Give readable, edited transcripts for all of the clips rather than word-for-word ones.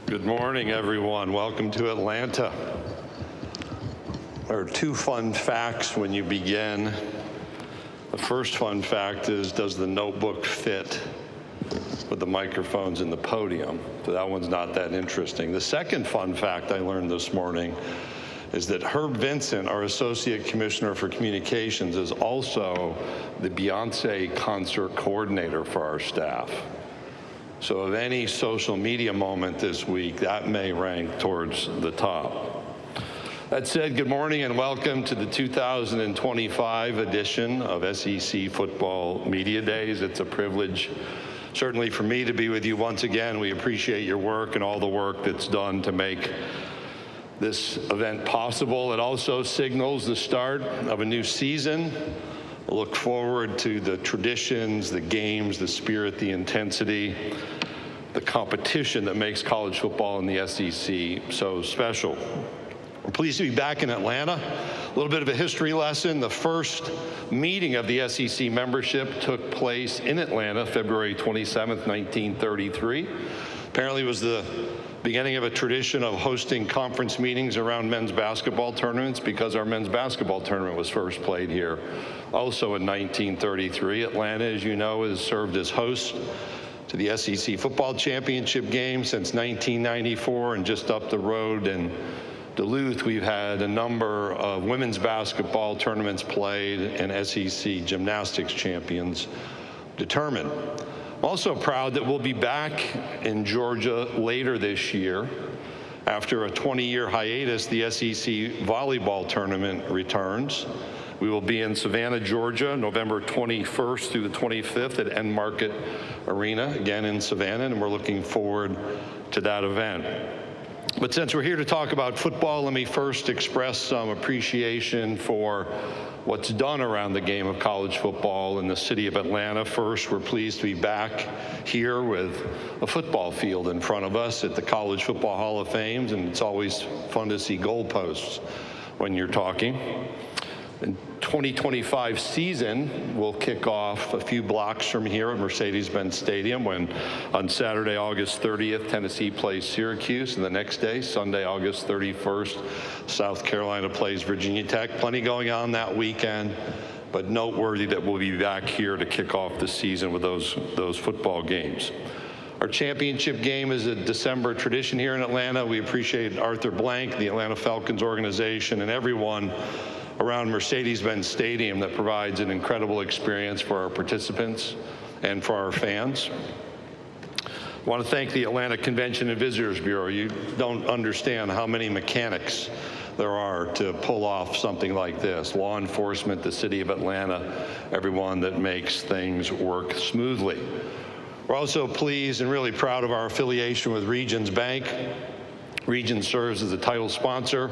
Good morning, everyone. Welcome to Atlanta. There are two fun facts when you begin. The first fun fact is, does the notebook fit with the microphones in the podium? So that one's not that interesting. The second fun fact I learned this morning is that Herb Vincent, our Associate Commissioner for Communications, is also the Beyonce concert coordinator for our staff. So of any social media moment this week, that may rank towards the top. That said, good morning and welcome to the 2025 edition of SEC Football Media Days. It's a privilege, certainly for me, to be with you once again. We appreciate your work and all the work that's done to make this event possible. It also signals the start of a new season. I look forward to the traditions, the games, the spirit, the intensity, the competition that makes college football in the SEC so special. We're pleased to be back in Atlanta. A little bit of a history lesson. The first meeting of the SEC membership took place in Atlanta, February 27th, 1933. Apparently it was the beginning of a tradition of hosting conference meetings around men's basketball tournaments, because our men's basketball tournament was first played here also in 1933. Atlanta, as you know, has served as host to the SEC Football Championship game since 1994, and just up the road in Duluth, we've had a number of women's basketball tournaments played and SEC gymnastics champions determined. I'm also proud that we'll be back in Georgia later this year. After a 20-year hiatus, the SEC volleyball tournament returns. We will be in Savannah, Georgia, November 21st through the 25th at End Market Arena, again in Savannah, and we're looking forward to that event. But since we're here to talk about football, let me first express some appreciation for what's done around the game of college football in the city of Atlanta. First, we're pleased to be back here with a football field in front of us at the College Football Hall of Fame, and it's always fun to see goalposts when you're talking. The 2025 season will kick off a few blocks from here at Mercedes-Benz Stadium when on Saturday, August 30th, Tennessee plays Syracuse, and the next day, Sunday, August 31st, South Carolina plays Virginia Tech. Plenty going on that weekend, but noteworthy that we'll be back here to kick off the season with those football games. Our championship game is a December tradition here in Atlanta. We appreciate Arthur Blank, the Atlanta Falcons organization, and everyone around Mercedes-Benz Stadium that provides an incredible experience for our participants and for our fans. I want to thank the Atlanta Convention and Visitors Bureau. You don't understand how many mechanics there are to pull off something like this. Law enforcement, the city of Atlanta, everyone that makes things work smoothly. We're also pleased and really proud of our affiliation with Regions Bank. Regions serves as the title sponsor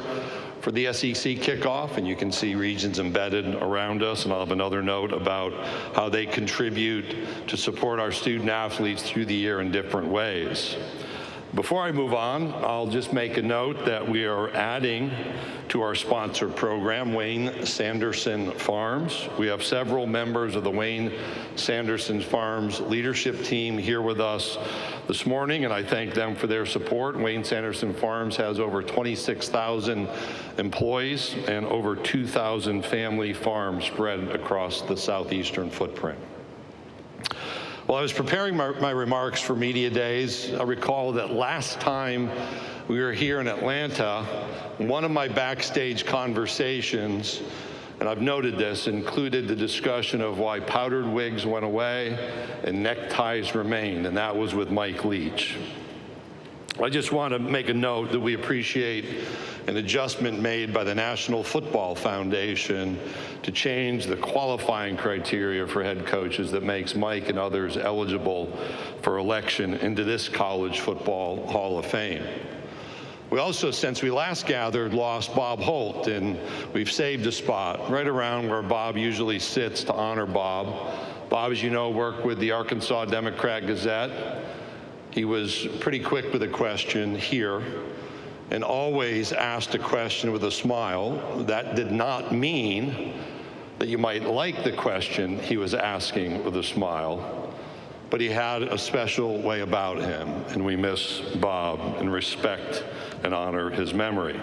for the SEC kickoff, and you can see Regions embedded around us, and I'll have another note about how they contribute to support our student athletes through the year in different ways. Before I move on, I'll just make a note that we are adding to our sponsor program, Wayne Sanderson Farms. We have several members of the Wayne Sanderson Farms leadership team here with us this morning, and I thank them for their support. Wayne Sanderson Farms has over 26,000 employees and over 2,000 family farms spread across the southeastern footprint. While I was preparing my remarks for Media Days, I recall that last time we were here in Atlanta, one of my backstage conversations, and I've noted this, included the discussion of why powdered wigs went away and neckties remained, and that was with Mike Leach. I just want to make a note that we appreciate an adjustment made by the National Football Foundation to change the qualifying criteria for head coaches that makes Mike and others eligible for election into this College Football Hall of Fame. We also, since we last gathered, lost Bob Holt, and we've saved a spot right around where Bob usually sits to honor Bob. Bob, as you know, worked with the Arkansas Democrat-Gazette. He was pretty quick with a question here and always asked a question with a smile. That did not mean that you might like the question he was asking with a smile. but he had a special way about him, and we miss Bob and respect and honor his memory.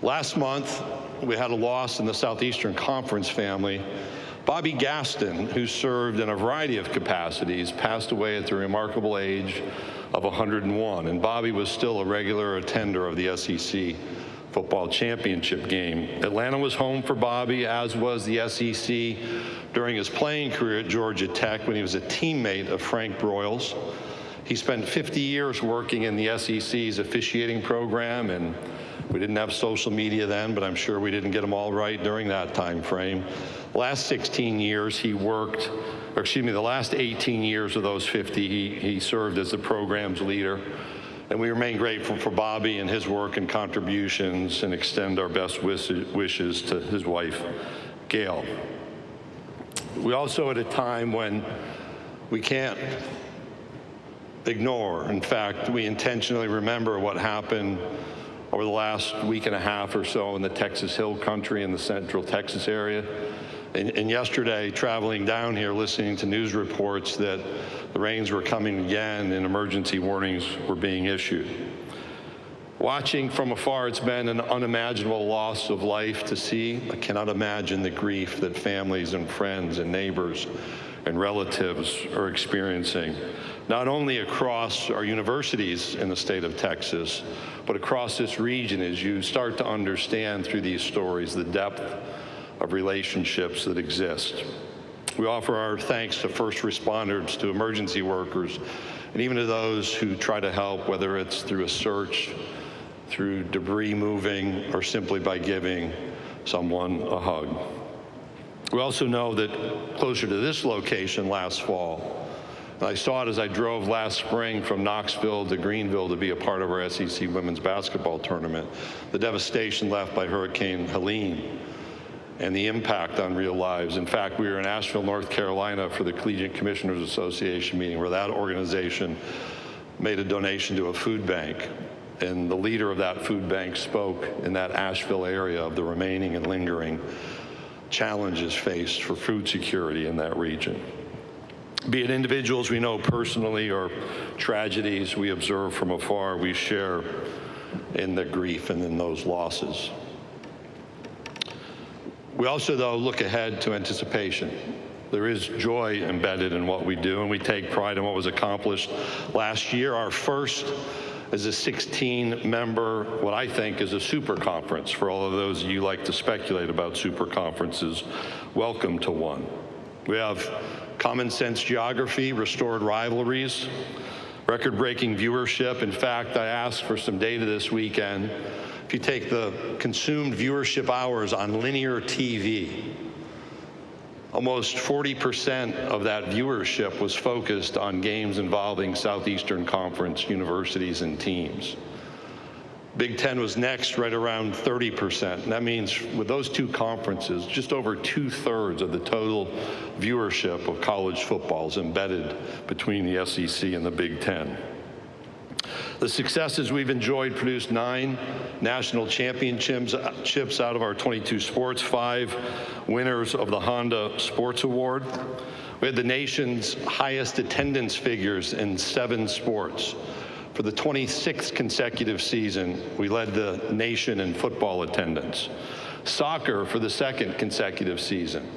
Last month, we had a loss in the Southeastern Conference family. Bobby Gaston, who served in a variety of capacities, passed away at the remarkable age of 101, and Bobby was still a regular attender of the SEC football championship game. Atlanta was home for Bobby, as was the SEC during his playing career at Georgia Tech when he was a teammate of Frank Broyles. He spent 50 years working in the SEC's officiating program, and we didn't have social media then, but I'm sure we didn't get them all right during that time frame. The last 18 years of those 50, he served as the program's leader. And we remain grateful for Bobby and his work and contributions, and extend our best wishes to his wife, Gail. We also, at a time when we can't ignore, in fact, we intentionally remember what happened over the last week and a half or so in the Texas Hill Country in the Central Texas area. And yesterday, traveling down here, listening to news reports that the rains were coming again and emergency warnings were being issued. Watching from afar, it's been an unimaginable loss of life to see. I cannot imagine the grief that families and friends and neighbors and relatives are experiencing, not only across our universities in the state of Texas, but across this region, as you start to understand through these stories the depth of relationships that exist. We offer our thanks to first responders, to emergency workers, and even to those who try to help, whether it's through a search, through debris moving, or simply by giving someone a hug. We also know that closer to this location last fall, and I saw it as I drove last spring from Knoxville to Greenville to be a part of our SEC women's basketball tournament, the devastation left by Hurricane Helene and the impact on real lives. In fact, we were in Asheville, North Carolina for the Collegiate Commissioners Association meeting, where that organization made a donation to a food bank. And the leader of that food bank spoke in that Asheville area of the remaining and lingering challenges faced for food security in that region. Be it individuals we know personally or tragedies we observe from afar, we share in the grief and in those losses. We also, though, look ahead to anticipation. There is joy embedded in what we do, and we take pride in what was accomplished last year. Our first as a 16-member, what I think is a super conference. For all of those of you who like to speculate about super conferences, welcome to one. We have common sense geography, restored rivalries, record-breaking viewership. In fact, I asked for some data this weekend. If you take the consumed viewership hours on linear TV, almost 40% of that viewership was focused on games involving Southeastern Conference universities and teams. Big Ten was next, right around 30%. And that means with those two conferences, just over 2/3 of the total viewership of college football is embedded between the SEC and the Big Ten. The successes we've enjoyed produced 9 national championships out of our 22 sports, 5 winners of the Honda Sports Award. We had the nation's highest attendance figures in 7 sports. For the 26th consecutive season, we led the nation in football attendance. Soccer for the 2nd consecutive season,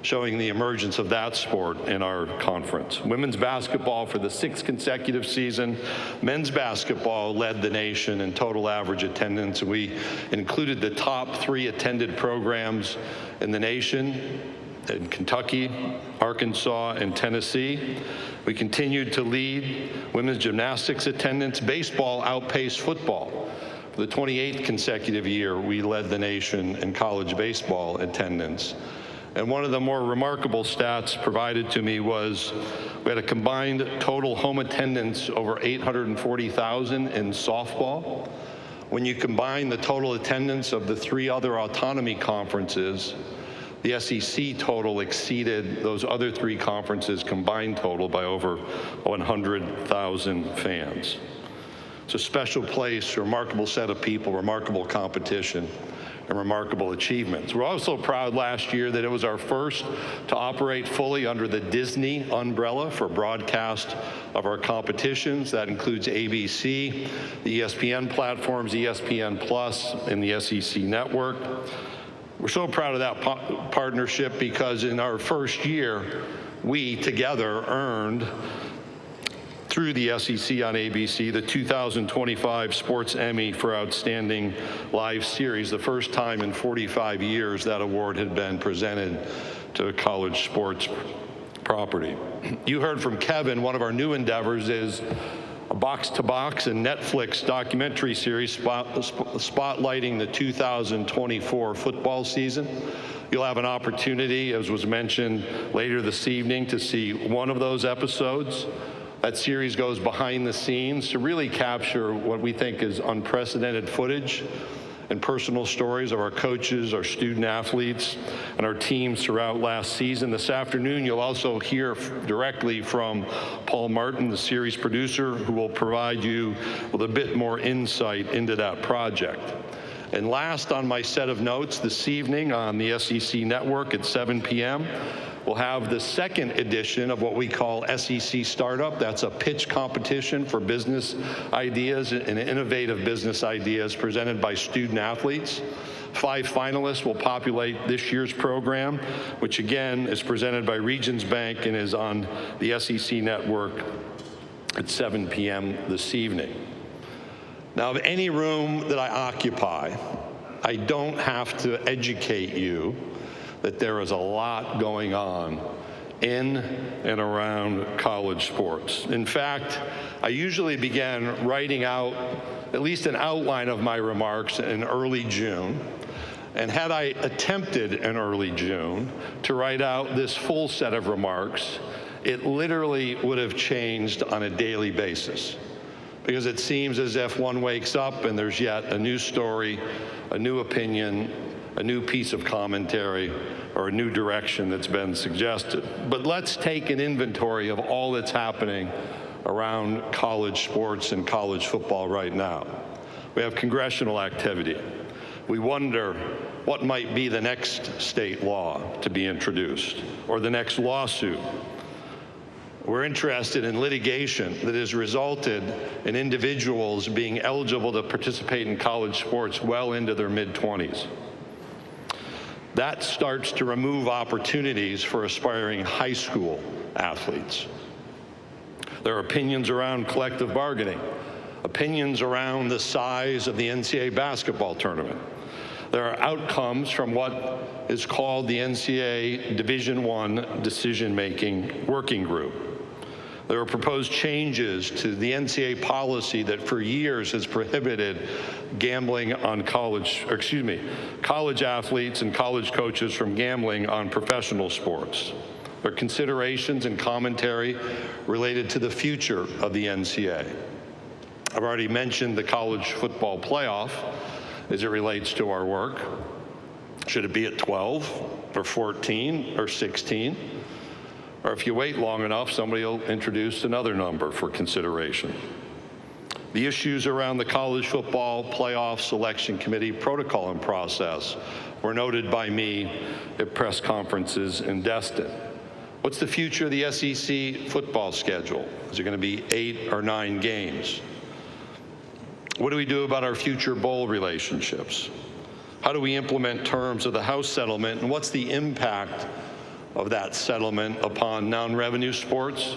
showing the emergence of that sport in our conference. Women's basketball for the 6th consecutive season. Men's basketball led the nation in total average attendance. We included the top 3 attended programs in the nation in Kentucky, Arkansas, and Tennessee. We continued to lead women's gymnastics attendance. Baseball outpaced football. For the 28th consecutive year, we led the nation in college baseball attendance. And one of the more remarkable stats provided to me was we had a combined total home attendance over 840,000 in softball. When you combine the total attendance of the 3 other autonomy conferences, the SEC total exceeded those other 3 conferences combined total by over 100,000 fans. It's a special place, a remarkable set of people, remarkable competition. and remarkable achievements. We're also proud last year that it was our first to operate fully under the Disney umbrella for broadcast of our competitions. That includes ABC, the ESPN platforms, ESPN Plus, and the SEC Network. We're so proud of that partnership because in our first year, we together earned, through the SEC on ABC, the 2025 Sports Emmy for Outstanding Live Series, the first time in 45 years that award had been presented to a college sports property. You heard from Kevin, one of our new endeavors is a box-to-box and Netflix documentary series spotlighting the 2024 football season. You'll have an opportunity, as was mentioned later this evening, to see one of those episodes. That series goes behind the scenes to really capture what we think is unprecedented footage and personal stories of our coaches, our student athletes, and our teams throughout last season. This afternoon, you'll also hear directly from Paul Martin, the series producer, who will provide you with a bit more insight into that project. And last on my set of notes this evening on the SEC Network at 7 p.m., we'll have the second edition of what we call SEC Startup. That's a pitch competition for business ideas and innovative business ideas presented by student athletes. 5 finalists will populate this year's program, which again is presented by Regions Bank and is on the SEC Network at 7 p.m. this evening. Now, of any room that I occupy, I don't have to educate you that there is a lot going on in and around college sports. In fact, I usually begin writing out at least an outline of my remarks in early June. And had I attempted in early June to write out this full set of remarks, it literally would have changed on a daily basis. Because it seems as if one wakes up and there's yet a new story, a new opinion, a new piece of commentary, or a new direction that's been suggested. But let's take an inventory of all that's happening around college sports and college football right now. We have congressional activity. We wonder what might be the next state law to be introduced, or the next lawsuit. We're interested in litigation that has resulted in individuals being eligible to participate in college sports well into their mid-20s. That starts to remove opportunities for aspiring high school athletes. There are opinions around collective bargaining, opinions around the size of the NCAA basketball tournament. There are outcomes from what is called the NCAA Division I decision-making working group. There are proposed changes to the NCAA policy that for years has prohibited gambling on college athletes and college coaches from gambling on professional sports. There are considerations and commentary related to the future of the NCAA. I've already mentioned the college football playoff as it relates to our work. Should it be at 12 or 14 or 16? Or if you wait long enough, somebody will introduce another number for consideration. The issues around the college football playoff selection committee protocol and process were noted by me at press conferences in Destin. What's the future of the SEC football schedule? Is it going to be 8 or 9 games? What do we do about our future bowl relationships? How do we implement terms of the House settlement, and what's the impact of that settlement upon non-revenue sports,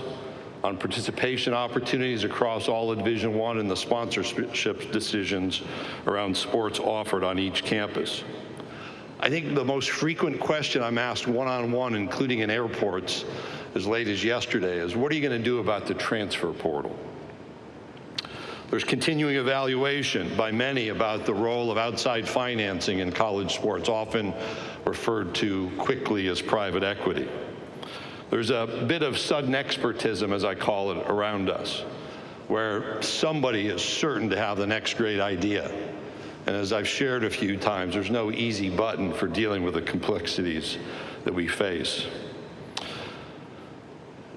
on participation opportunities across all of Division I, and the sponsorship decisions around sports offered on each campus? I think the most frequent question I'm asked one-on-one, including in airports as late as yesterday, is what are you going to do about the transfer portal? There's continuing evaluation by many about the role of outside financing in college sports, often referred to quickly as private equity. There's a bit of sudden expertism, as I call it, around us, where somebody is certain to have the next great idea. And as I've shared a few times, there's no easy button for dealing with the complexities that we face.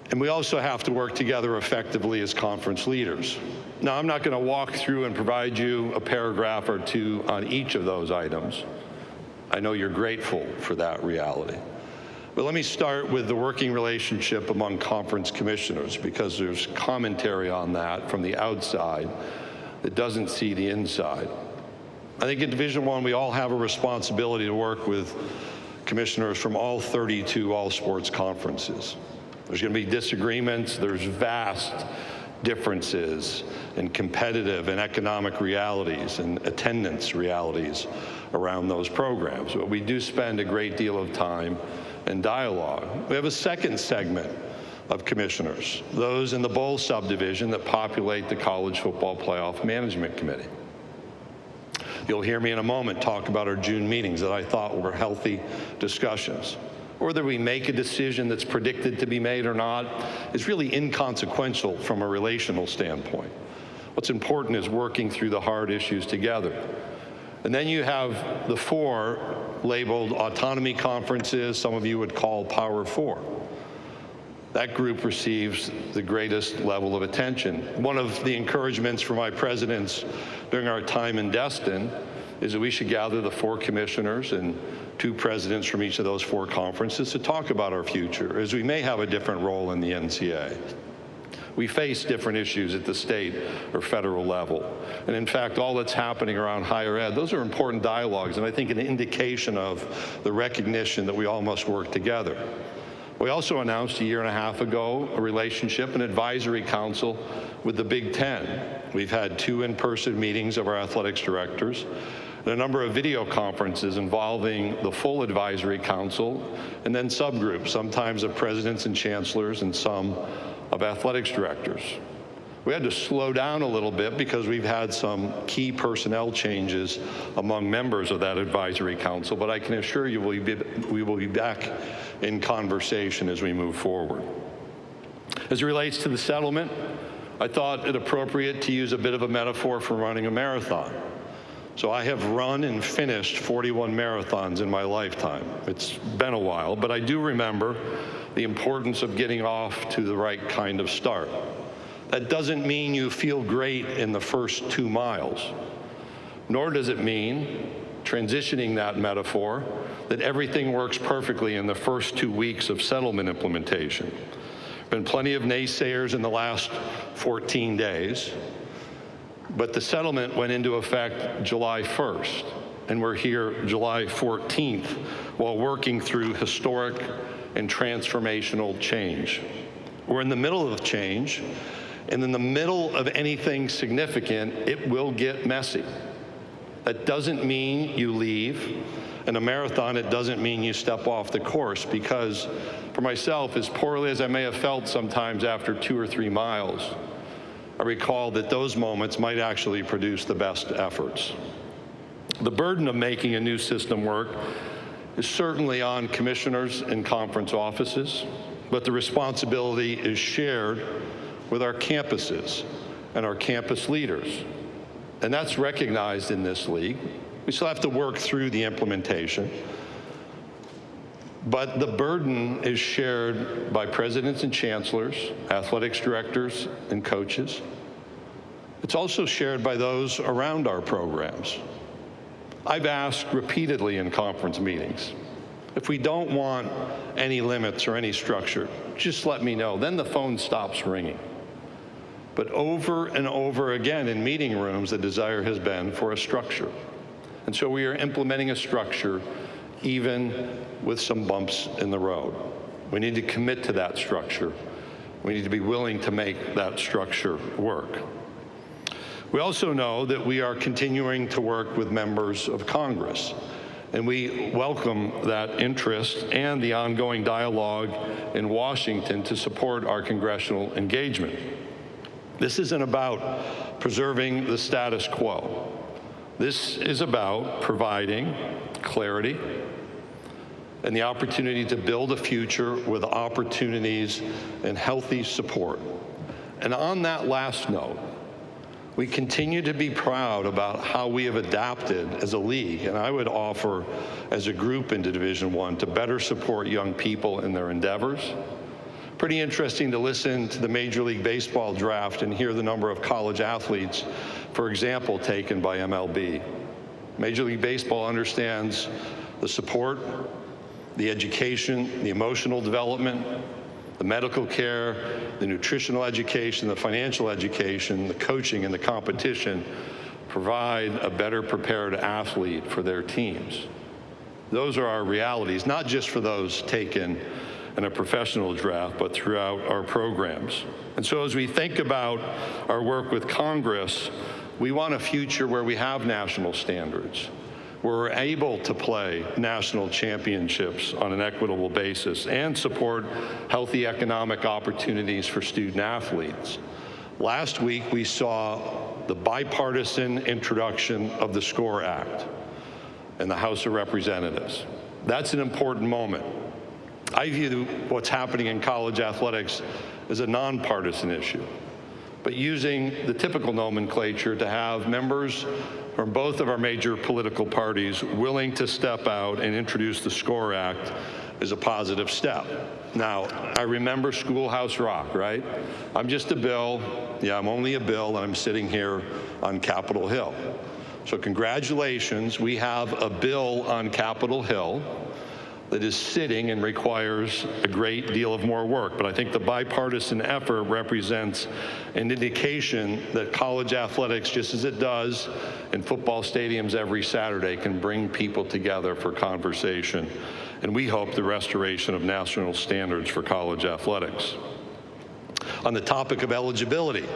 And we also have to work together effectively as conference leaders. Now, I'm not going to walk through and provide you a paragraph or two on each of those items, I know you're grateful for that reality. But let me start with the working relationship among conference commissioners, because there's commentary on that from the outside that doesn't see the inside. I think in Division I, we all have a responsibility to work with commissioners from all 32 all-sports conferences. There's going to be disagreements. There's vast differences in competitive and economic realities and attendance realities around those programs. But we do spend a great deal of time and dialogue. We have a second segment of commissioners, those in the bowl subdivision that populate the College Football Playoff Management Committee. You'll hear me in a moment talk about our June meetings that I thought were healthy discussions. Whether we make a decision that's predicted to be made or not is really inconsequential from a relational standpoint. What's important is working through the hard issues together. And then you have the four labeled autonomy conferences, some of you would call Power Four. That group receives the greatest level of attention. One of the encouragements for my presidents during our time in Destin is that we should gather the four commissioners and two presidents from each of those four conferences to talk about our future, as we may have a different role in the NCAA. We face different issues at the state or federal level. And in fact, all that's happening around higher ed, those are important dialogues, and I think an indication of the recognition that we all must work together. We also announced a year and a half ago a relationship, an advisory council with the Big Ten. We've had 2 in-person meetings of our athletics directors and a number of video conferences involving the full advisory council and then subgroups, sometimes of presidents and chancellors and some of athletics directors. We had to slow down a little bit because we've had some key personnel changes among members of that advisory council, but I can assure you we will be back in conversation as we move forward. As it relates to the settlement, I thought it appropriate to use a bit of a metaphor for running a marathon. So I have run and finished 41 marathons in my lifetime. It's been a while, but I do remember the importance of getting off to the right kind of start. That doesn't mean you feel great in the first 2 miles, nor does it mean, transitioning that metaphor, that everything works perfectly in the first 2 weeks of settlement implementation. There have been plenty of naysayers in the last 14 days, but the settlement went into effect July 1st, and we're here July 14th while working through historic and transformational change. We're in the middle of change, and in the middle of anything significant, it will get messy. That doesn't mean you leave. In a marathon, it doesn't mean you step off the course, because for myself, as poorly as I may have felt sometimes after 2 or 3 miles, I recall that those moments might actually produce the best efforts. The burden of making a new system work is certainly on commissioners and conference offices, but the responsibility is shared with our campuses and our campus leaders. And that's recognized in this league. We still have to work through the implementation, but the burden is shared by presidents and chancellors, athletics directors and coaches. It's also shared by those around our programs. I've asked repeatedly in conference meetings, if we don't want any limits or any structure, just let me know. Then the phone stops ringing. But over and over again in meeting rooms, the desire has been for a structure. And so we are implementing a structure even with some bumps in the road. We need to commit to that structure. We need to be willing to make that structure work. We also know that we are continuing to work with members of Congress, and we welcome that interest and the ongoing dialogue in Washington to support our congressional engagement. This isn't about preserving the status quo. This is about providing clarity and the opportunity to build a future with opportunities and healthy support. And on that last note, we continue to be proud about how we have adapted as a league, and I would offer as a group into Division I, to better support young people in their endeavors. Pretty interesting to listen to the Major League Baseball draft and hear the number of college athletes, for example, taken by MLB. Major League Baseball understands the support, the education, the emotional development, the medical care, the nutritional education, the financial education, the coaching, and the competition provide a better prepared athlete for their teams. Those are our realities, not just for those taken in a professional draft, but throughout our programs. And so as we think about our work with Congress, we want a future where we have national standards, where we're able to play national championships on an equitable basis and support healthy economic opportunities for student athletes. Last week, we saw the bipartisan introduction of the SCORE Act in the House of Representatives. That's an important moment. I view what's happening in college athletics as a nonpartisan issue, but using the typical nomenclature to have members from both of our major political parties willing to step out and introduce the SCORE Act is a positive step. Now, I remember Schoolhouse Rock, right? I'm just a bill. Yeah, I'm only a bill, and I'm sitting here on Capitol Hill. So congratulations, we have a bill on Capitol Hill that is sitting and requires a great deal of more work. But I think the bipartisan effort represents an indication that college athletics, just as it does in football stadiums every Saturday, can bring people together for conversation. And we hope the restoration of national standards for college athletics. On the topic of eligibility,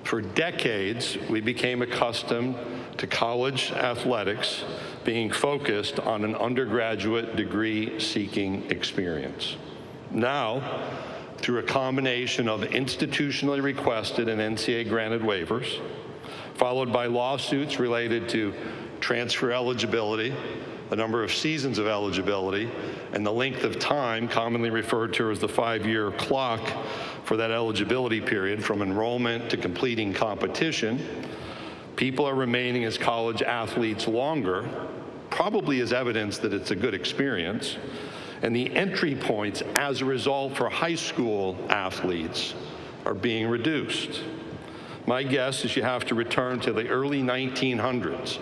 for decades, we became accustomed to college athletics being focused on an undergraduate degree-seeking experience. Now, through a combination of institutionally requested and NCAA-granted waivers, followed by lawsuits related to transfer eligibility, the number of seasons of eligibility, and the length of time, commonly referred to as the 5-year clock for that eligibility period from enrollment to completing competition, people are remaining as college athletes longer, probably as evidence that it's a good experience, and the entry points as a result for high school athletes are being reduced. My guess is you have to return to the early 1900s.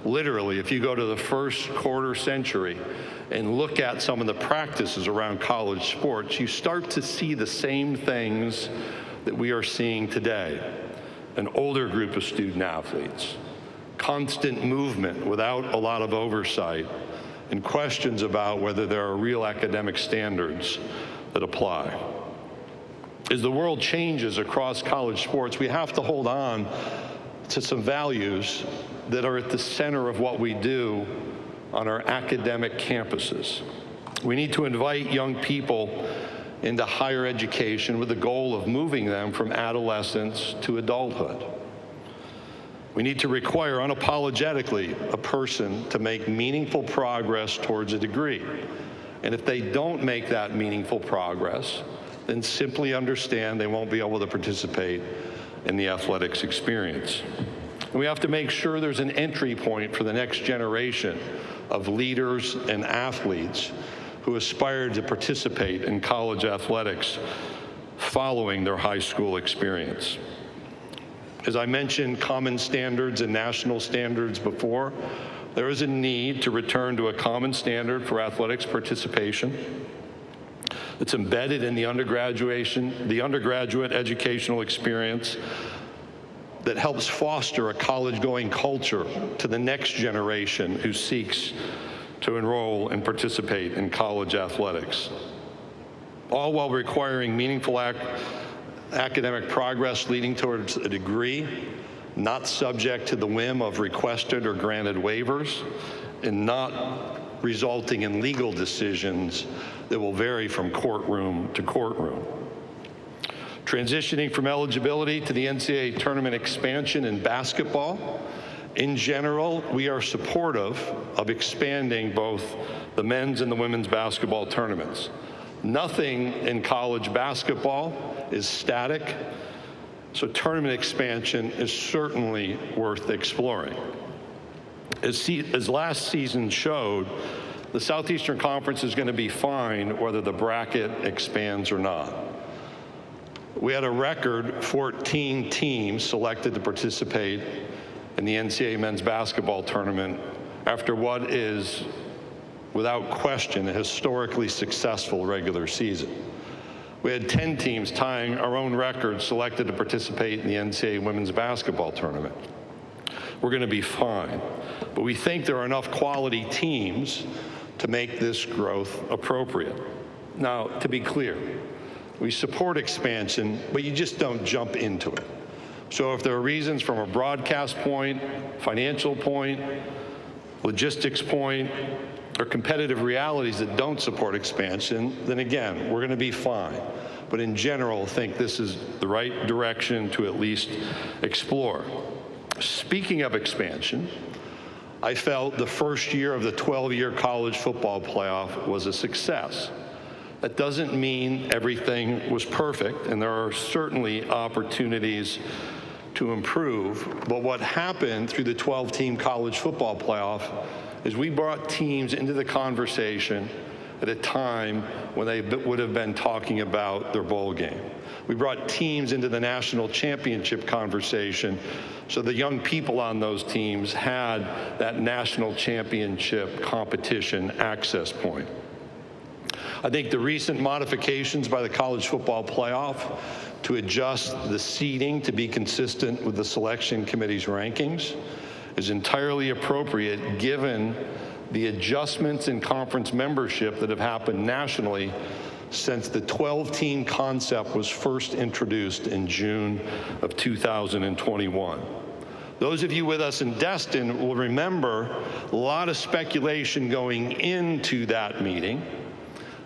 Literally, if you go to the first quarter century and look at some of the practices around college sports, you start to see the same things that we are seeing today. An older group of student athletes, constant movement without a lot of oversight, and questions about whether there are real academic standards that apply. As the world changes across college sports, we have to hold on to some values that are at the center of what we do on our academic campuses. We need to invite young people into higher education with the goal of moving them from adolescence to adulthood. We need to require unapologetically a person to make meaningful progress towards a degree. And if they don't make that meaningful progress, then simply understand they won't be able to participate in the athletics experience. And we have to make sure there's an entry point for the next generation of leaders and athletes who aspire to participate in college athletics following their high school experience. As I mentioned, common standards and national standards before, there is a need to return to a common standard for athletics participation. It's embedded in the undergraduate educational experience that helps foster a college-going culture to the next generation who seeks to enroll and participate in college athletics, all while requiring meaningful academic progress leading towards a degree, not subject to the whim of requested or granted waivers, and not resulting in legal decisions that will vary from courtroom to courtroom. Transitioning from eligibility to the NCAA tournament expansion in basketball, in general, we are supportive of expanding both the men's and the women's basketball tournaments. Nothing in college basketball is static, so tournament expansion is certainly worth exploring. As last season showed, the Southeastern Conference is going to be fine whether the bracket expands or not. We had a record 14 teams selected to participate in the NCAA men's basketball tournament after what is without question, a historically successful regular season. We had 10 teams tying our own record selected to participate in the NCAA women's basketball tournament. We're going to be fine, but we think there are enough quality teams to make this growth appropriate. Now, to be clear, we support expansion, but you just don't jump into it. So if there are reasons from a broadcast point, financial point, logistics point, or competitive realities that don't support expansion, then again, we're going to be fine. But in general, I think this is the right direction to at least explore. Speaking of expansion, I felt the first year of the 12-year college football playoff was a success. That doesn't mean everything was perfect, and there are certainly opportunities to improve. But what happened through the 12-team college football playoff is we brought teams into the conversation at a time when they would have been talking about their bowl game. We brought teams into the national championship conversation so the young people on those teams had that national championship competition access point. I think the recent modifications by the college football playoff to adjust the seeding to be consistent with the selection committee's rankings is entirely appropriate given the adjustments in conference membership that have happened nationally since the 12-team concept was first introduced in June of 2021. Those of you with us in Destin will remember a lot of speculation going into that meeting,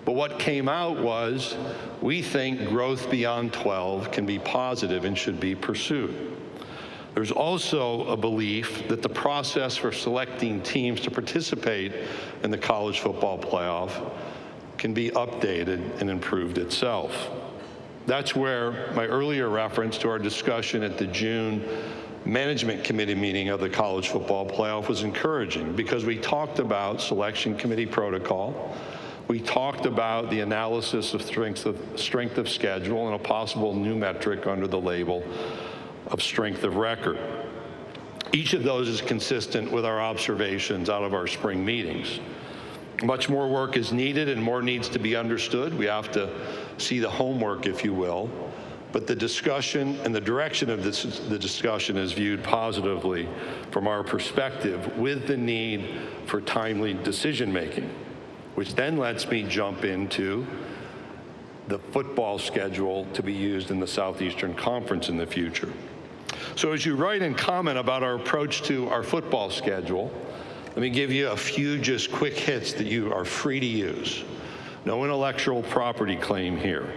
but what came out was we think growth beyond 12 can be positive and should be pursued. There's also a belief that the process for selecting teams to participate in the college football playoff can be updated and improved itself. That's where my earlier reference to our discussion at the June management committee meeting of the college football playoff was encouraging, because we talked about selection committee protocol. We talked about the analysis of strength of schedule and a possible new metric under the label of strength of record. Each of those is consistent with our observations out of our spring meetings. Much more work is needed and more needs to be understood. We have to see the homework, if you will, but the discussion and the direction of the discussion is viewed positively from our perspective, with the need for timely decision making, which then lets me jump into the football schedule to be used in the Southeastern Conference in the future. So as you write and comment about our approach to our football schedule, let me give you a few just quick hits that you are free to use. No intellectual property claim here.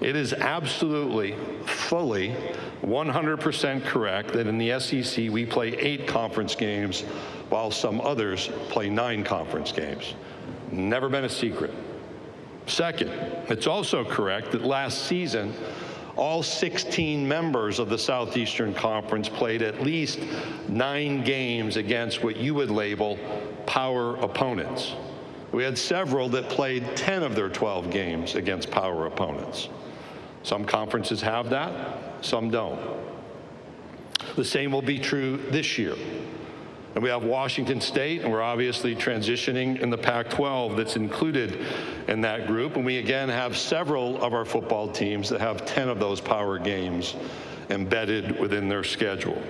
It is absolutely, fully, 100% correct that in the SEC we play 8 conference games while some others play 9 conference games. Never been a secret. Second, it's also correct that last season all 16 members of the Southeastern Conference played at least 9 games against what you would label power opponents. We had several that played 10 of their 12 games against power opponents. Some conferences have that, some don't. The same will be true this year. And we have Washington State, and we're obviously transitioning in the Pac-12 that's included in that group. And we again have several of our football teams that have 10 of those power games embedded within their schedule.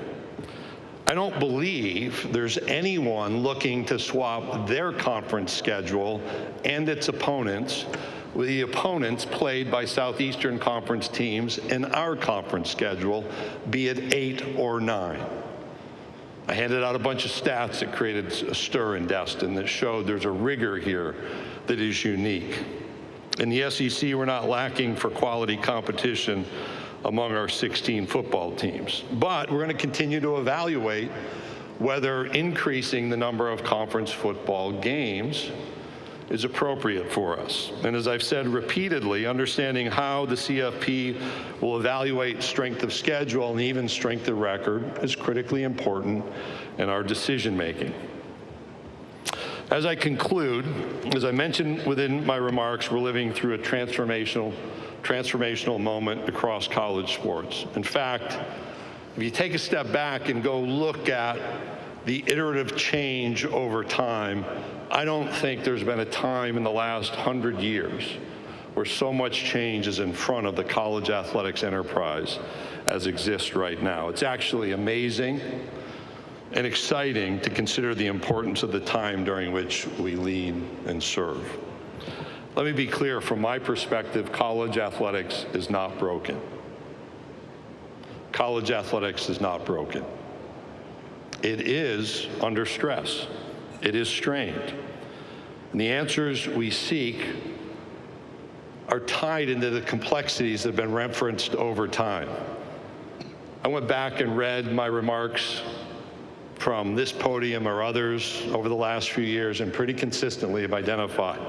I don't believe there's anyone looking to swap their conference schedule and its opponents with the opponents played by Southeastern Conference teams in our conference schedule, be it 8 or 9. I handed out a bunch of stats that created a stir in Destin that showed there's a rigor here that is unique. In the SEC, we're not lacking for quality competition among our 16 football teams. But we're going to continue to evaluate whether increasing the number of conference football games is appropriate for us. And as I've said repeatedly, understanding how the CFP will evaluate strength of schedule and even strength of record is critically important in our decision making. As I conclude, as I mentioned within my remarks, we're living through a transformational moment across college sports. In fact, if you take a step back and go look at the iterative change over time, I don't think there's been a time in the last 100 years where so much change is in front of the college athletics enterprise as exists right now. It's actually amazing and exciting to consider the importance of the time during which we lead and serve. Let me be clear, from my perspective, college athletics is not broken. College athletics is not broken. It is under stress. It is strained. And the answers we seek are tied into the complexities that have been referenced over time. I went back and read my remarks from this podium or others over the last few years, and pretty consistently have identified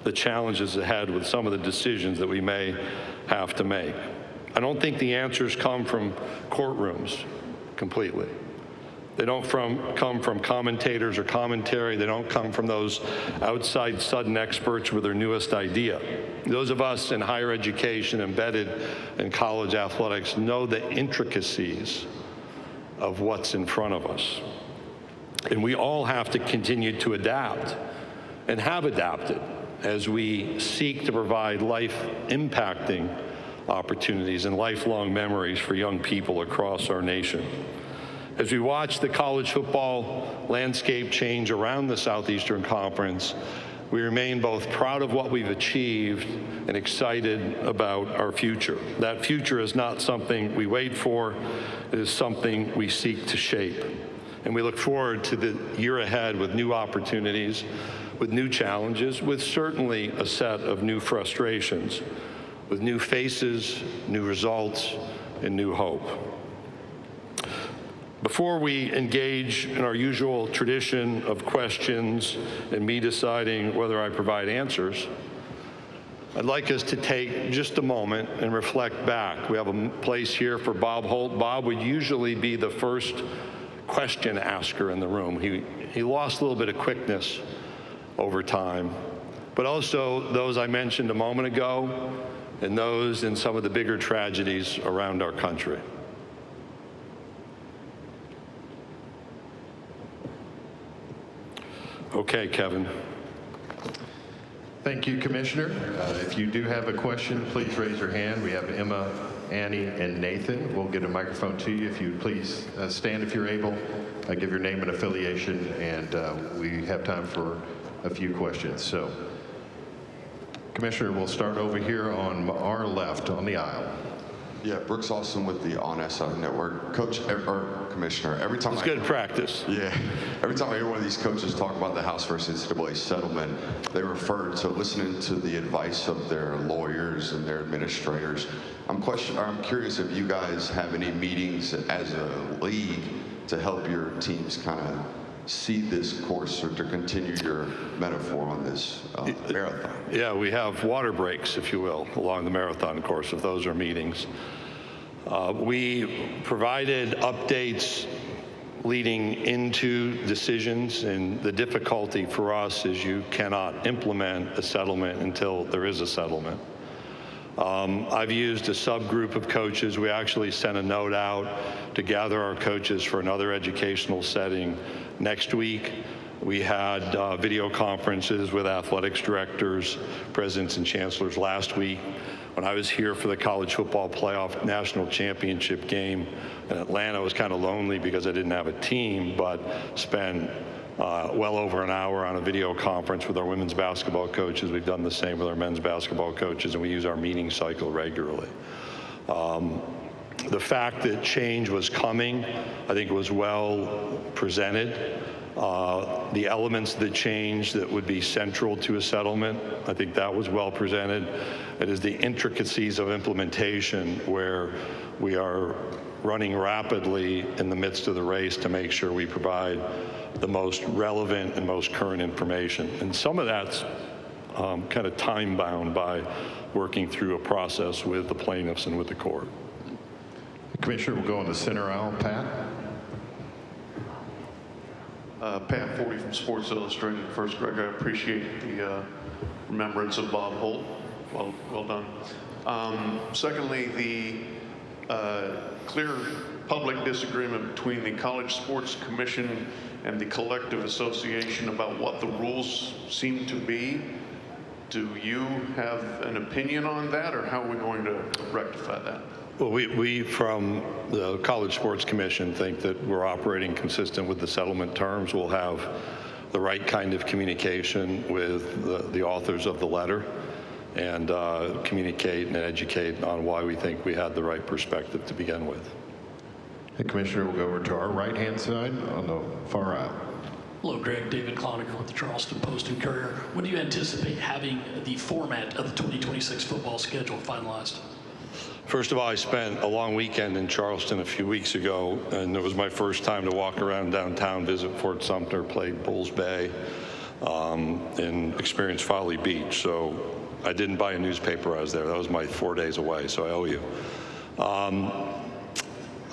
the challenges ahead with some of the decisions that we may have to make. I don't think the answers come from courtrooms completely. They don't come from commentators or commentary. They don't come from those outside sudden experts with their newest idea. Those of us in higher education, embedded in college athletics, know the intricacies of what's in front of us. And we all have to continue to adapt, and have adapted, as we seek to provide life-impacting opportunities and lifelong memories for young people across our nation. As we watch the college football landscape change around the Southeastern Conference, we remain both proud of what we've achieved and excited about our future. That future is not something we wait for, it is something we seek to shape. And we look forward to the year ahead with new opportunities, with new challenges, with certainly a set of new frustrations, with new faces, new results, and new hope. Before we engage in our usual tradition of questions and me deciding whether I provide answers, I'd like us to take just a moment and reflect back. We have a place here for Bob Holt. Bob would usually be the first question asker in the room. He lost a little bit of quickness over time, but also those I mentioned a moment ago, and those in some of the bigger tragedies around our country. Okay, Kevin. Thank you, Commissioner. If you do have a question, please raise your hand. We have Emma, Annie, and Nathan. We'll get a microphone to you. If you please stand if you're able, give your name and affiliation, and we have time for a few questions. So, Commissioner, we'll start over here on our left on the aisle. Yeah, Brooks Austin with the On SI Network. Coach, or Commissioner, every time it's good practice. Yeah, every time I hear one of these coaches talk about the House versus NCAA settlement, they refer to listening to the advice of their lawyers and their administrators. I'm curious if you guys have any meetings as a league to help your teams kind of see this course, or to continue your metaphor on this marathon. Yeah, we have water breaks, if you will, along the marathon course, if those are meetings. We provided updates leading into decisions, and the difficulty for us is you cannot implement a settlement until there is a settlement. I've used a subgroup of coaches. We actually sent a note out to gather our coaches for another educational setting next week. We had video conferences with athletics directors, presidents, and chancellors last week. When I was here for the college football playoff national championship game in Atlanta, I was kind of lonely because I didn't have a team, but spent well over an hour on a video conference with our women's basketball coaches. We've done the same with our men's basketball coaches, and we use our meeting cycle regularly. The fact that change was coming, I think, was well presented. The elements of the change that would be central to a settlement, I think that was well presented. It is the intricacies of implementation where we are running rapidly in the midst of the race to make sure we provide the most relevant and most current information. And some of that's kind of time-bound by working through a process with the plaintiffs and with the court. Commissioner, we'll go in the center aisle. Pat? Pat Forty from Sports Illustrated. First, Greg, I appreciate the remembrance of Bob Holt. Well done. Secondly, the clear public disagreement between the College Sports Commission and the collective association about what the rules seem to be. Do you have an opinion on that, or how are we going to rectify that? Well, we from the College Sports Commission think that we're operating consistent with the settlement terms. We'll have the right kind of communication with the authors of the letter and communicate and educate on why we think we had the right perspective to begin with. The Commissioner will go over to our right-hand side on the far right. Hello, Greg. David Cloninger with the Charleston Post and Courier. When do you anticipate having the format of the 2026 football schedule finalized? First of all, I spent a long weekend in Charleston a few weeks ago, and it was my first time to walk around downtown, visit Fort Sumter, play Bulls Bay, and experience Folly Beach. So I didn't buy a newspaper. I was there. That was my 4 days away, so I owe you.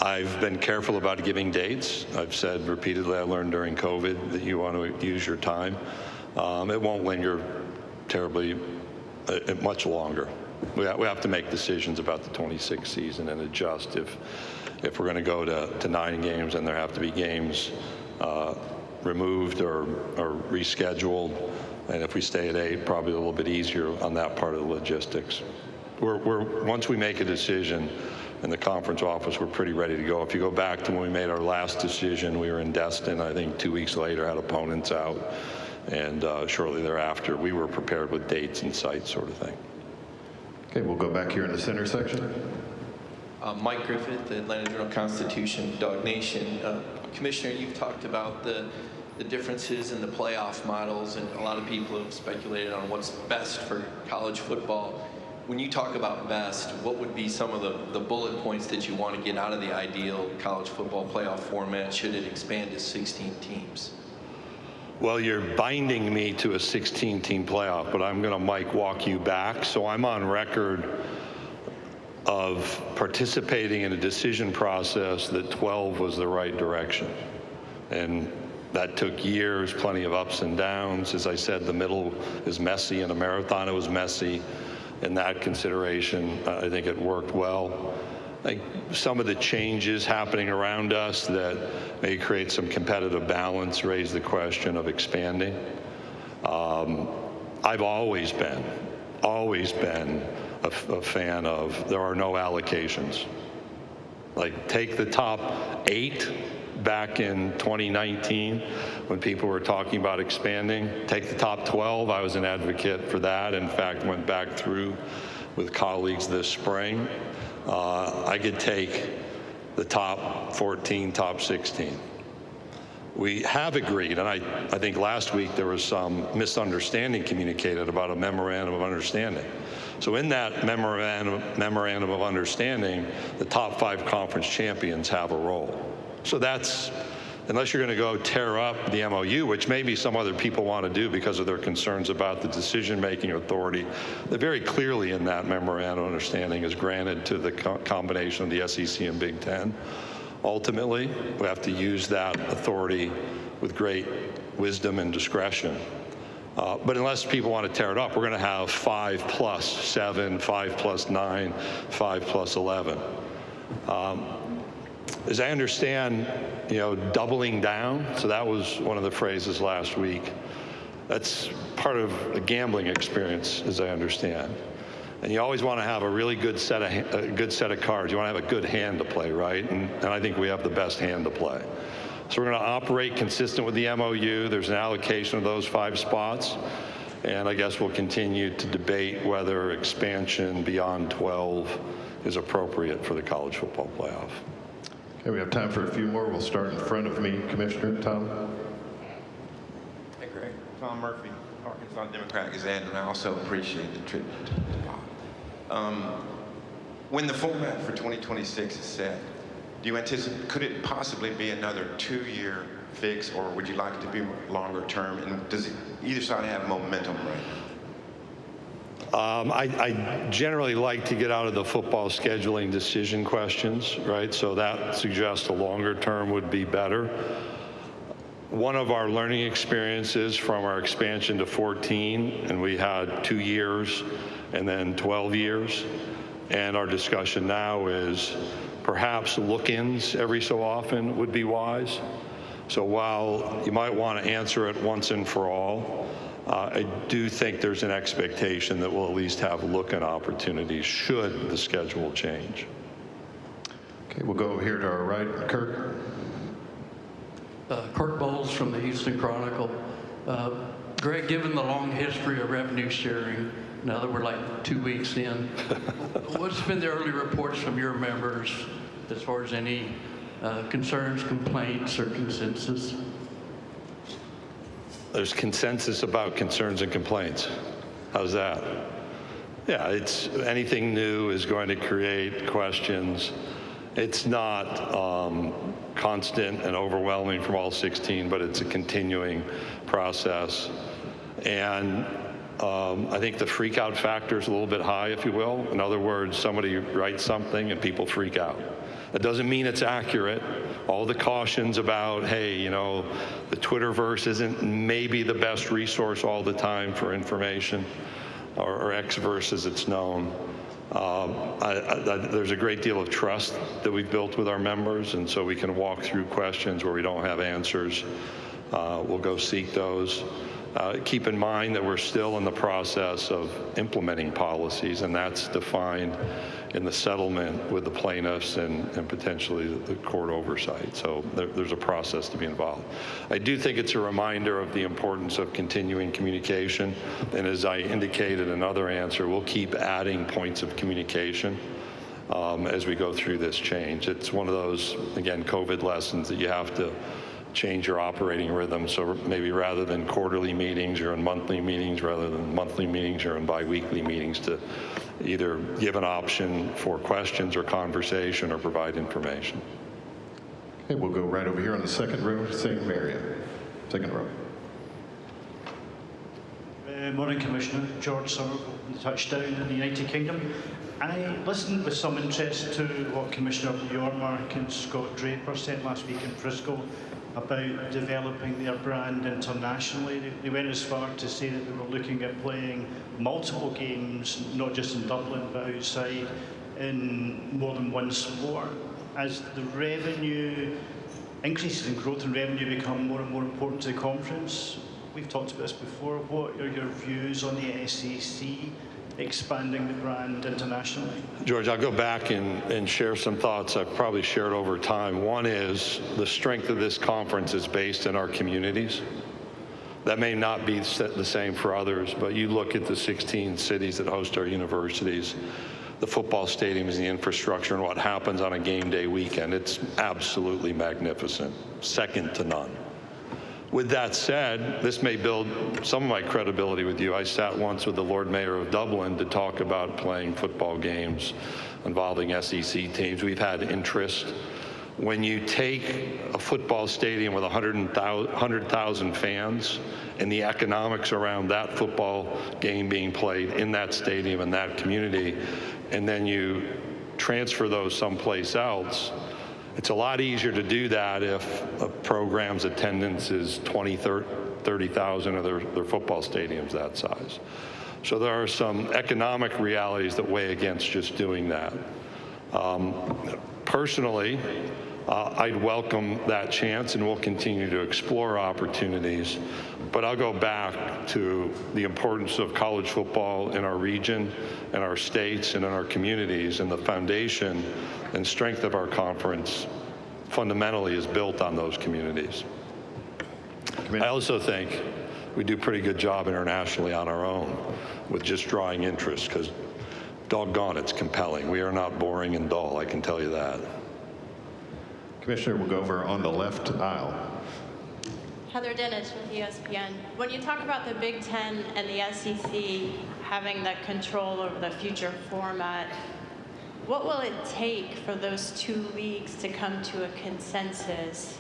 I've been careful about giving dates. I've said repeatedly, I learned during COVID that you want to use your time. It won't linger terribly much longer. We have to make decisions about the 26 season and adjust if we're going to go to 9 games, and there have to be games removed or rescheduled. And if we stay at 8, probably a little bit easier on that part of the logistics. Once we make a decision in the conference office, we're pretty ready to go. If you go back to when we made our last decision, we were in Destin. I think 2 weeks later, had opponents out, and shortly thereafter, we were prepared with dates and sites, sort of thing. Okay, we'll go back here in the center section. Mike Griffith, the Atlanta Journal-Constitution, Dog Nation. Commissioner, you've talked about the differences in the playoff models, and a lot of people have speculated on what's best for college football. When you talk about best, what would be some of the bullet points that you want to get out of the ideal college football playoff format should it expand to 16 teams? Well, you're binding me to a 16-team playoff, but I'm going to, walk you back. So I'm on record of participating in a decision process that 12 was the right direction. And that took years, plenty of ups and downs. As I said, the middle is messy. In a marathon, it was messy. In that consideration, I think it worked well. I think some of the changes happening around us that may create some competitive balance raise the question of expanding. I've always been a fan of there are no allocations. Like, take the top 8 back in 2019 when people were talking about expanding. Take the top 12. I was an advocate for that. In fact, went back through with colleagues this spring. I could take the top 14, top 16. We have agreed, and I think last week there was some misunderstanding communicated about a memorandum of understanding. So in that memorandum of understanding, the top 5 conference champions have a role. So that's, unless you're going to go tear up the MOU, which maybe some other people want to do because of their concerns about the decision-making authority, that very clearly in that memorandum of understanding is granted to the combination of the SEC and Big Ten. Ultimately, we have to use that authority with great wisdom and discretion. But unless people want to tear it up, we're going to have 5+7, 5+9, 5+11. As I understand, doubling down, so that was one of the phrases last week. That's part of a gambling experience, as I understand. And you always want to have a really good set of cards. You want to have a good hand to play, right? And I think we have the best hand to play. So we're going to operate consistent with the MOU. There's an allocation of those 5 spots. And I guess we'll continue to debate whether expansion beyond 12 is appropriate for the college football playoff. Okay, we have time for a few more. We'll start in front of me, Commissioner. Tom. Hey, Greg. Tom Murphy, Arkansas Democrat Gazette, and I also appreciate the tribute to Bob. When the format for 2026 is set, do you anticipate, could it possibly be another 2-year fix, or would you like it to be longer term? And does either side have momentum right now? I generally like to get out of the football scheduling decision questions, right? So that suggests a longer term would be better. One of our learning experiences from our expansion to 14, and we had 2 years and then 12 years. And our discussion now is perhaps look-ins every so often would be wise. So while you might want to answer it once and for all, I do think there's an expectation that we'll at least have look-in opportunities should the schedule change. Okay, we'll go over here to our right. Kirk? Kirk Bowles from the Houston Chronicle. Greg, given the long history of revenue sharing, now that we're like 2 weeks in, what's been the early reports from your members as far as any concerns, complaints, or consensus? There's consensus about concerns and complaints. How's that? Yeah, it's anything new is going to create questions. It's not constant and overwhelming from all 16, but it's a continuing process. And I think the freak out factor is a little bit high, if you will. In other words, somebody writes something and people freak out. That doesn't mean it's accurate. All the cautions about, hey, you know, the Twitterverse isn't maybe the best resource all the time for information, or Xverse as it's known. There's a great deal of trust that we've built with our members, and so we can walk through questions where we don't have answers. We'll go seek those. Keep in mind that we're still in the process of implementing policies, and that's defined in the settlement with the plaintiffs and potentially the court oversight. So there's a process to be involved. I do think it's a reminder of the importance of continuing communication, and as I indicated in another answer, we'll keep adding points of communication as we go through this change. It's one of those, again, COVID lessons that you have to change your operating rhythm. So maybe rather than quarterly meetings, you're in monthly meetings. Rather than monthly meetings, you're in bi-weekly meetings to either give an option for questions or conversation or provide information. Okay, we'll go right over here on the second row, St. Marion. Second row. Morning, Commissioner. George Somerville from the Touchdown in the United Kingdom. I listened with some interest to what Commissioner Yormark and Scott Draper said last week in Frisco about developing their brand internationally. They went as far to say that they were looking at playing multiple games, not just in Dublin, but outside, in more than one sport. As the revenue, increases in growth and revenue become more and more important to the conference, we've talked about this before, what are your views on the SEC expanding the brand internationally? George, I'll go back and share some thoughts I've probably shared over time. One is the strength of this conference is based in our communities. That may not be the same for others, but you look at the 16 cities that host our universities, the football stadiums, the infrastructure, and what happens on a game day weekend. It's absolutely magnificent, second to none. With that said, this may build some of my credibility with you. I sat once with the Lord Mayor of Dublin to talk about playing football games involving SEC teams. We've had interest. When you take a football stadium with 100,000 fans and the economics around that football game being played in that stadium in that community, and then you transfer those someplace else, it's a lot easier to do that if a program's attendance is 20, 30,000 of their football stadiums that size. So there are some economic realities that weigh against just doing that. Personally, I'd welcome that chance, and we'll continue to explore opportunities. But I'll go back to the importance of college football in our region, in our states, and in our communities, and the foundation and strength of our conference fundamentally is built on those communities. I also think we do a pretty good job internationally on our own with just drawing interest, because doggone, it's compelling. We are not boring and dull, I can tell you that. Commissioner, we'll go over on the left aisle. Heather Dinich with ESPN. When you talk about the Big Ten and the SEC having the control over the future format, what will it take for those two leagues to come to a consensus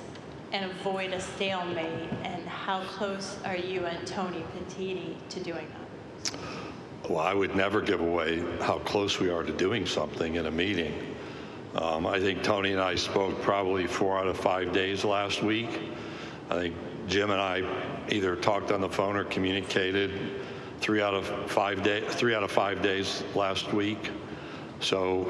and avoid a stalemate? And how close are you and Tony Petitti to doing that? Well, I would never give away how close we are to doing something in a meeting. I think Tony and I spoke probably 4 out of 5 days last week. I think Jim and I either talked on the phone or communicated 3 out of 5 days last week. So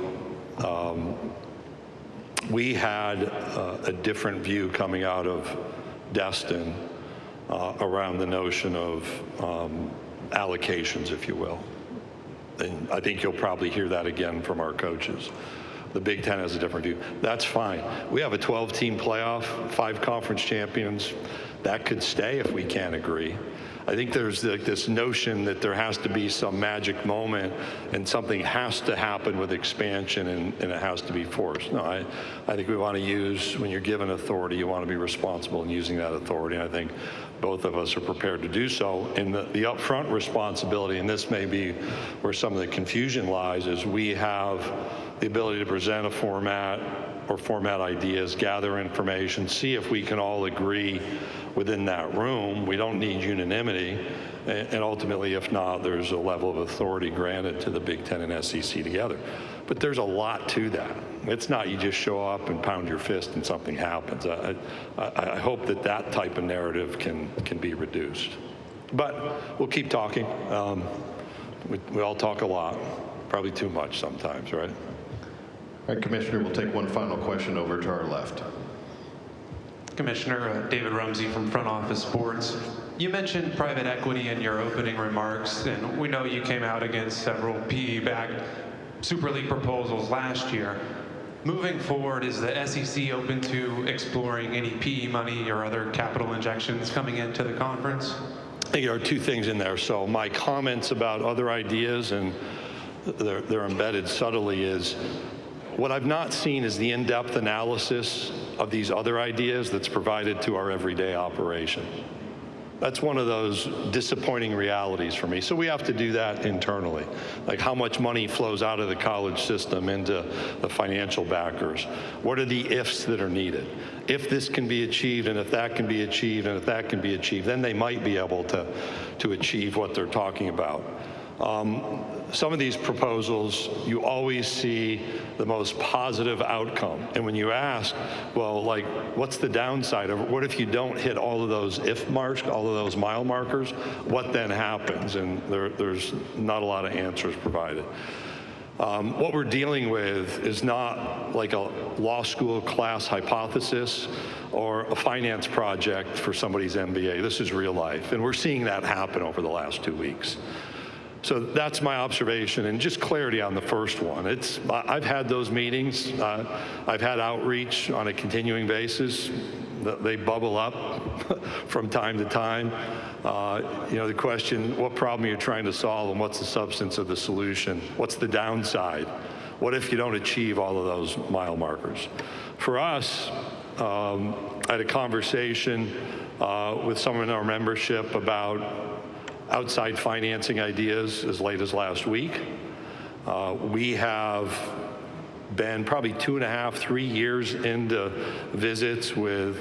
we had a different view coming out of Destin around the notion of allocations, if you will. And I think you'll probably hear that again from our coaches. The Big Ten has a different view. That's fine. We have a 12-team playoff, 5 conference champions. That could stay if we can't agree. I think there's this notion that there has to be some magic moment and something has to happen with expansion and it has to be forced. No, I think we want to use, when you're given authority, you want to be responsible in using that authority. And I think both of us are prepared to do so. And the upfront responsibility, and this may be where some of the confusion lies, is we have the ability to present a format or format ideas, gather information, see if we can all agree within that room. We don't need unanimity. And ultimately, if not, there's a level of authority granted to the Big Ten and SEC together. But there's a lot to that. It's not you just show up and pound your fist and something happens. I hope that that type of narrative can be reduced. But we'll keep talking. We all talk a lot, probably too much sometimes, right? All right, Commissioner, we'll take one final question over to our left. Commissioner, David Rumsey from Front Office Sports. You mentioned private equity in your opening remarks, and we know you came out against several PE-backed Super League proposals last year. Moving forward, is the SEC open to exploring any PE money or other capital injections coming into the conference? I think there are 2 things in there. So my comments about other ideas, and they're embedded subtly, is what I've not seen is the in-depth analysis of these other ideas that's provided to our everyday operation. That's one of those disappointing realities for me. So we have to do that internally. Like how much money flows out of the college system into the financial backers? What are the ifs that are needed? If this can be achieved, and if that can be achieved, and if that can be achieved, then they might be able to achieve what they're talking about. Some of these proposals, you always see the most positive outcome. And when you ask, well, like, what's the downside of it? What if you don't hit all of those if marks, all of those mile markers? What then happens? And there's not a lot of answers provided. What we're dealing with is not like a law school class hypothesis or a finance project for somebody's MBA. This is real life. And we're seeing that happen over the last 2 weeks. So that's my observation, and just clarity on the first one. I've had those meetings. I've had outreach on a continuing basis. They bubble up from time to time. You know, the question, what problem are you trying to solve, and what's the substance of the solution? What's the downside? What if you don't achieve all of those mile markers? For us, I had a conversation with someone in our membership about outside financing ideas as late as last week. We have been probably 2.5, 3 years into visits with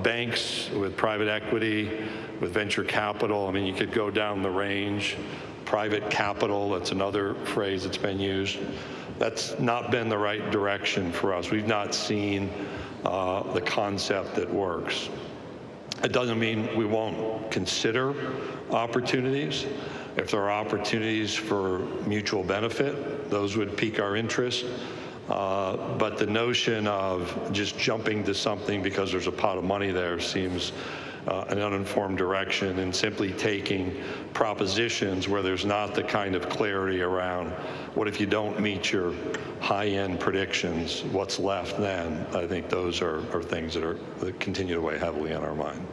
banks, with private equity, with venture capital. I mean, you could go down the range. Private capital, that's another phrase that's been used. That's not been the right direction for us. We've not seen the concept that works. It doesn't mean we won't consider opportunities. If there are opportunities for mutual benefit, those would pique our interest. But the notion of just jumping to something because there's a pot of money there seems an uninformed direction, and simply taking propositions where there's not the kind of clarity around what if you don't meet your high-end predictions, what's left then? I think those are things that continue to weigh heavily on our mind.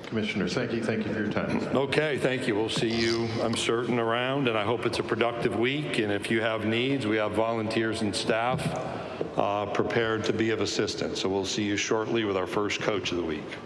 Commissioner Sankey, thank you for your time. Okay, thank you. We'll see you, I'm certain, around, and I hope it's a productive week. And if you have needs, we have volunteers and staff prepared to be of assistance. So we'll see you shortly with our first Coach of the Week.